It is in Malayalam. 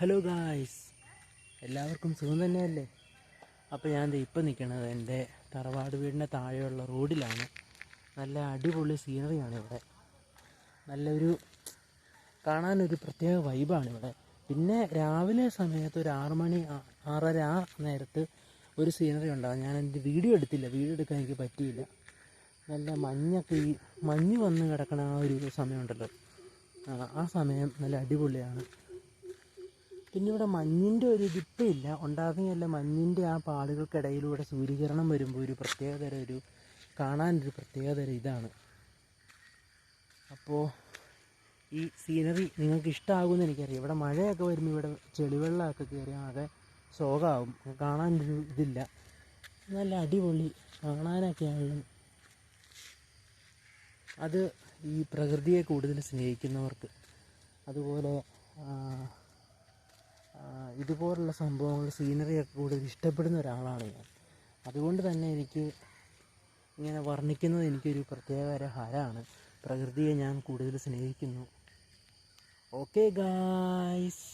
ഹലോ ഗായ്സ്, എല്ലാവർക്കും സുഖം തന്നെയല്ലേ? അപ്പോൾ ഞാൻ ഇപ്പം നിൽക്കുന്നത് എൻ്റെ തറവാട് വീടിൻ്റെ താഴെയുള്ള റോഡിലാണ്. നല്ല അടിപൊളി സീനറിയാണ് ഇവിടെ. നല്ലൊരു കാണാനൊരു പ്രത്യേക വൈബാണ് ഇവിടെ. പിന്നെ രാവിലെ സമയത്ത് ഒരു 6 മണി 6:30 ആ നേരത്ത് ഒരു സീനറി ഉണ്ടാകും. ഞാൻ എൻ്റെ വീഡിയോ എടുക്കാൻ എനിക്ക് പറ്റിയില്ല. നല്ല മഞ്ഞൊക്കെ മഞ്ഞ് വന്ന് കിടക്കണ ആ ഒരു സമയമുണ്ടല്ലോ, ആ സമയം നല്ല അടിപൊളിയാണ്. പിന്നെ ഇവിടെ മഞ്ഞിൻ്റെ ഒരു ഇതിപ്പില്ല, ഉണ്ടാകുകയല്ല. മഞ്ഞിൻ്റെ ആ പാടുകൾക്കിടയിലൂടെ സൂര്യകിരണം വരുമ്പോൾ ഒരു പ്രത്യേകതരം കാണാനൊരു പ്രത്യേകതരം ഇതാണ്. അപ്പോൾ ഈ സീനറി നിങ്ങൾക്ക് ഇഷ്ടമാകുമെന്ന് എനിക്കറിയാം. ഇവിടെ മഴയൊക്കെ വരുമ്പോൾ ഇവിടെ ചെളിവെള്ളമൊക്കെ കയറി ആകെ ശോകമാകും, കാണാനൊരു ഇതില്ല. നല്ല അടിപൊളി കാണാനൊക്കെയാണ്. അത് ഈ പ്രകൃതിയെ കൂടുതൽ സ്നേഹിക്കുന്നവർക്ക്, അതുപോലെ ഇതുപോലുള്ള സംഭവങ്ങൾ സീനറിയൊക്കെ കൂടുതൽ ഇഷ്ടപ്പെടുന്ന ഒരാളാണ് ഞാൻ. അതുകൊണ്ട് തന്നെ എനിക്ക് ഇങ്ങനെ വർണ്ണിക്കുന്നത് എനിക്കൊരു പ്രത്യേക ഹരമാണ്. പ്രകൃതിയെ ഞാൻ കൂടുതൽ സ്നേഹിക്കുന്നു. Okay guys.